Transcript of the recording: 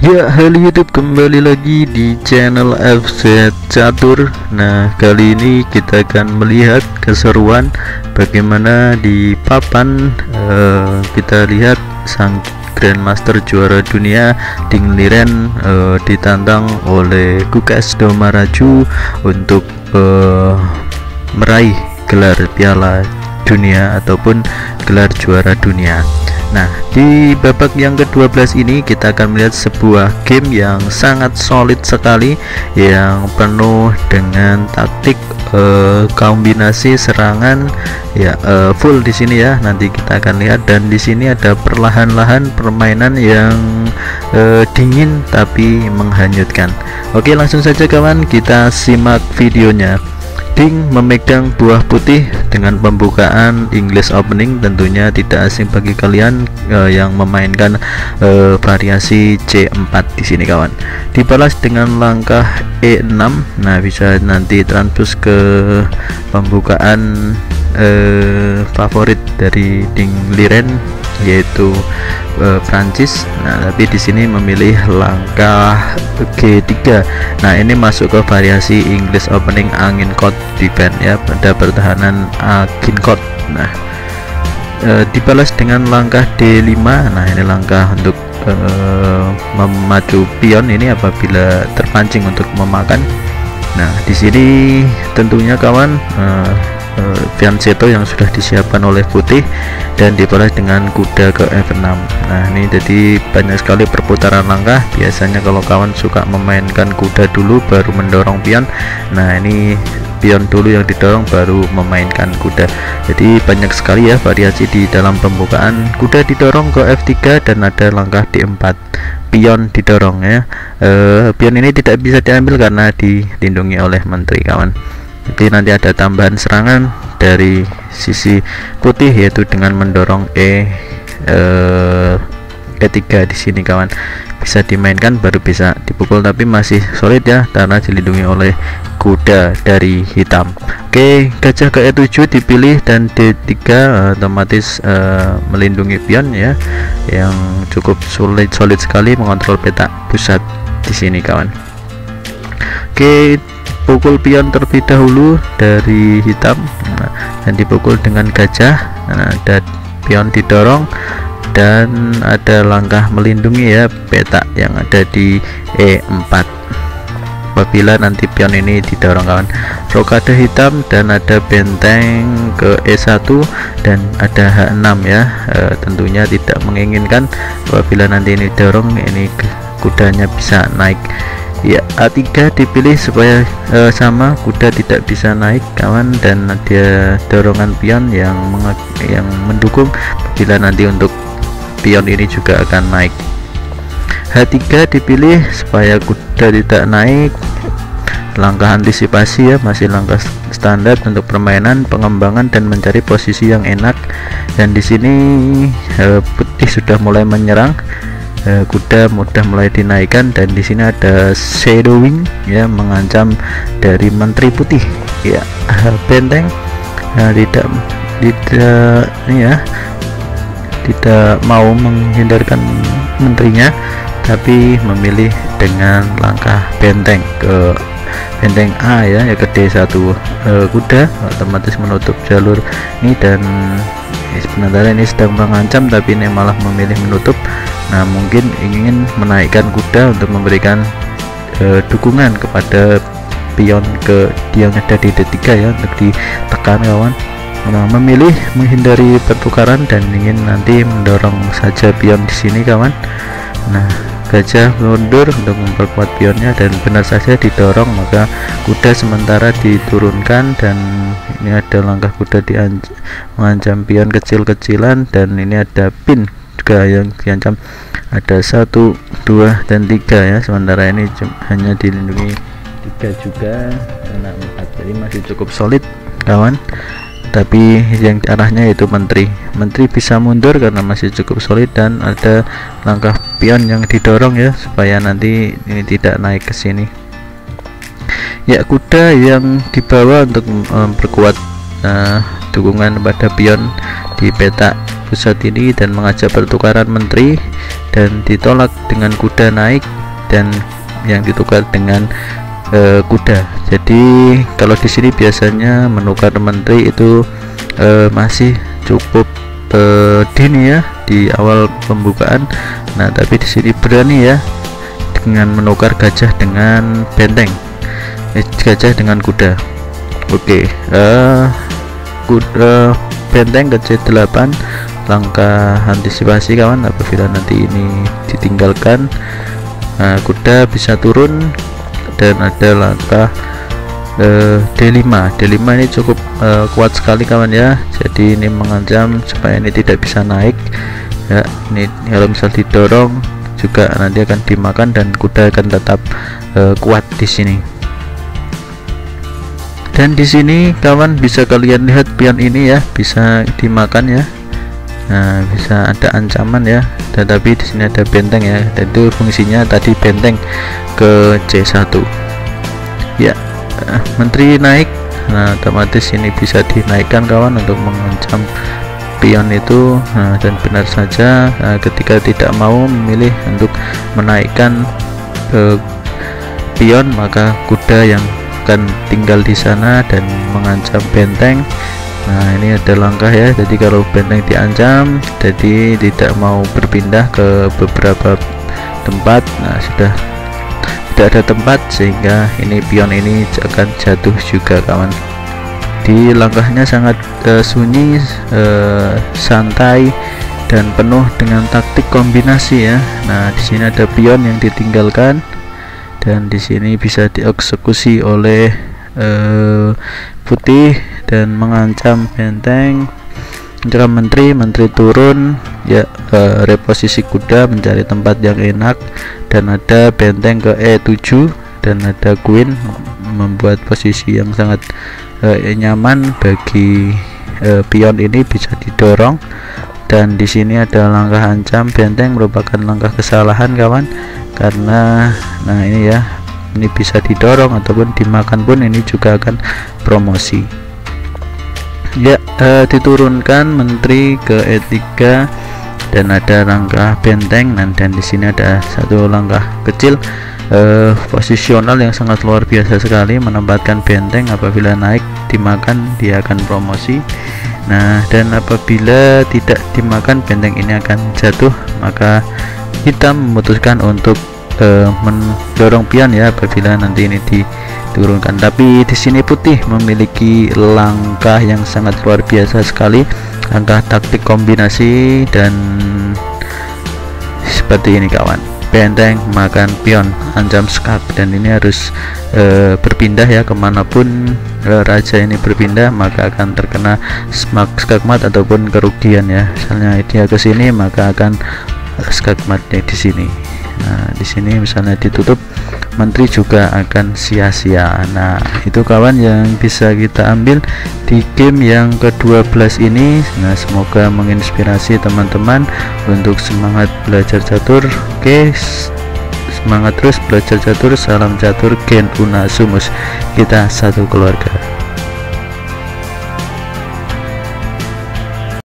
Ya, halo YouTube, kembali lagi di channel FC Catur. Nah, kali ini kita akan melihat keseruan bagaimana di papan kita lihat sang Grandmaster juara dunia Ding Liren ditantang oleh Gukas Domaraju untuk meraih gelar Piala Dunia ataupun gelar juara dunia. Nah, di babak yang ke-12 ini kita akan melihat sebuah game yang sangat solid sekali, yang penuh dengan taktik kombinasi serangan ya, full di sini ya. Nanti kita akan lihat, dan di sini ada perlahan-lahan permainan yang dingin tapi menghanyutkan. Oke, langsung saja kawan, kita simak videonya. Ding memegang buah putih dengan pembukaan English Opening, tentunya tidak asing bagi kalian yang memainkan variasi C4 di sini kawan. Dibalas dengan langkah E6. Nah, bisa nanti transpose ke pembukaan favorit dari Ding Liren, yaitu Prancis. Nah, tapi di sini memilih langkah G3. Nah, ini masuk ke variasi English Opening angin court defense ya, pada pertahanan angin court. Nah, dibalas dengan langkah D5. Nah, ini langkah untuk memacu pion ini apabila terpancing untuk memakan. Nah, di sini tentunya kawan fianchetto yang sudah disiapkan oleh putih, dan dibalas dengan kuda ke F6. Nah, ini jadi banyak sekali perputaran langkah. Biasanya kalau kawan suka memainkan kuda dulu baru mendorong pion, nah ini pion dulu yang didorong baru memainkan kuda. Jadi banyak sekali ya variasi di dalam pembukaan. Kuda didorong ke F3 dan ada langkah D4, pion didorong ya. Pion ini tidak bisa diambil karena dilindungi oleh menteri kawan. Jadi nanti ada tambahan serangan dari sisi putih, yaitu dengan mendorong E3 di sini kawan. Bisa dimainkan baru bisa dipukul, tapi masih solid ya karena dilindungi oleh kuda dari hitam. Oke, gajah ke E7 dipilih dan D3 otomatis melindungi pion ya, yang cukup solid sekali mengontrol peta pusat di sini kawan. Oke, pukul pion terlebih dahulu dari hitam, dan dipukul dengan gajah. Nah, ada pion didorong dan ada langkah melindungi ya peta yang ada di E4 apabila nanti pion ini didorong kawan. Rokade hitam dan ada benteng ke E1 dan ada H6 ya. Tentunya tidak menginginkan apabila nanti ini dorong, ini kudanya bisa naik ya. A3 dipilih supaya sama, kuda tidak bisa naik kawan, dan ada dorongan pion yang mendukung bila nanti untuk pion ini juga akan naik. H3 dipilih supaya kuda tidak naik. Langkah antisipasi ya, masih langkah standar untuk permainan pengembangan dan mencari posisi yang enak. Dan di sini putih sudah mulai menyerang, kuda mudah mulai dinaikkan, dan di sini ada shadowing ya, mengancam dari menteri putih ya. Benteng tidak ini ya, tidak mau menghindarkan menterinya, tapi memilih dengan langkah benteng ke benteng A ya, ke D1. Kuda otomatis menutup jalur ini, dan sebenarnya ini sedang mengancam tapi ini malah memilih menutup. Nah, mungkin ingin menaikkan kuda untuk memberikan dukungan kepada pion ke yang ada di D3 ya, untuk ditekan kawan. Nah, memilih menghindari pertukaran dan ingin nanti mendorong saja pion di sini kawan. Nah, gajah mundur untuk memperkuat pionnya dan benar saja didorong, maka kuda sementara diturunkan, dan ini ada langkah kuda mengancam pion kecil-kecilan, dan ini ada pin juga yang diancam, ada 1, 2 dan 3 ya. Sementara ini hanya dilindungi 3 juga, karena 4, jadi masih cukup solid kawan. Tapi yang arahnya yaitu menteri bisa mundur karena masih cukup solid, dan ada langkah pion yang didorong ya supaya nanti ini tidak naik ke sini ya. Kuda yang dibawa untuk memperkuat dukungan pada pion di petak pusat ini dan mengajak pertukaran menteri, dan ditolak dengan kuda naik dan yang ditukar dengan kuda. Jadi kalau di sini biasanya menukar menteri itu masih cukup dini ya di awal pembukaan. Nah tapi di sini berani ya dengan menukar gajah dengan benteng, gajah dengan kuda. Oke, kuda benteng ke C8, langkah antisipasi kawan apabila nanti ini ditinggalkan. Kuda bisa turun dan ada langkah D5. D5 ini cukup kuat sekali kawan ya, jadi ini mengancam supaya ini tidak bisa naik ya. Ini kalau misal didorong juga nanti akan dimakan dan kuda akan tetap kuat di sini. Dan di sini kawan bisa kalian lihat pion ini ya bisa dimakan ya. Nah bisa ada ancaman ya, tetapi di sini ada benteng ya, dan itu fungsinya tadi benteng ke C1 ya. Menteri naik, nah otomatis ini bisa dinaikkan kawan untuk mengancam pion itu. Nah, dan benar saja ketika tidak mau memilih untuk menaikkan pion, maka kuda yang akan tinggal di sana dan mengancam benteng. Nah ini ada langkah ya, jadi kalau benteng diancam jadi tidak mau berpindah ke beberapa tempat. Nah sudah tidak ada tempat sehingga ini pion ini akan jatuh juga kawan. Di langkahnya sangat sunyi, santai dan penuh dengan taktik kombinasi ya. Nah di sini ada pion yang ditinggalkan dan di sini bisa dieksekusi oleh putih dan mengancam benteng. Mencegah menteri turun ya, reposisi kuda mencari tempat yang enak, dan ada benteng ke E7 dan ada queen membuat posisi yang sangat nyaman bagi pion ini bisa didorong. Dan di sini ada langkah ancam benteng, merupakan langkah kesalahan kawan, karena nah ini ya, ini bisa didorong ataupun dimakan pun ini juga akan promosi ya. Diturunkan menteri ke E3 dan ada langkah benteng, dan di sini ada satu langkah kecil posisional yang sangat luar biasa sekali, menempatkan benteng apabila naik dimakan dia akan promosi. Nah dan apabila tidak dimakan benteng ini akan jatuh, maka hitam memutuskan untuk mendorong pion ya apabila nanti ini diturunkan. Tapi di sini putih memiliki langkah yang sangat luar biasa sekali, langkah taktik kombinasi, dan seperti ini kawan, benteng makan pion, ancam skak, dan ini harus berpindah ya kemanapun raja ini berpindah maka akan terkena skakmat ataupun kerugian ya. Misalnya dia ke sini maka akan skakmatnya di sini. Nah di sini misalnya ditutup, menteri juga akan sia-sia. Nah itu kawan yang bisa kita ambil di game yang ke-12 ini. Nah semoga menginspirasi teman-teman untuk semangat belajar catur. Oke, semangat terus belajar catur. Salam catur, Gen Una Sumus, kita satu keluarga.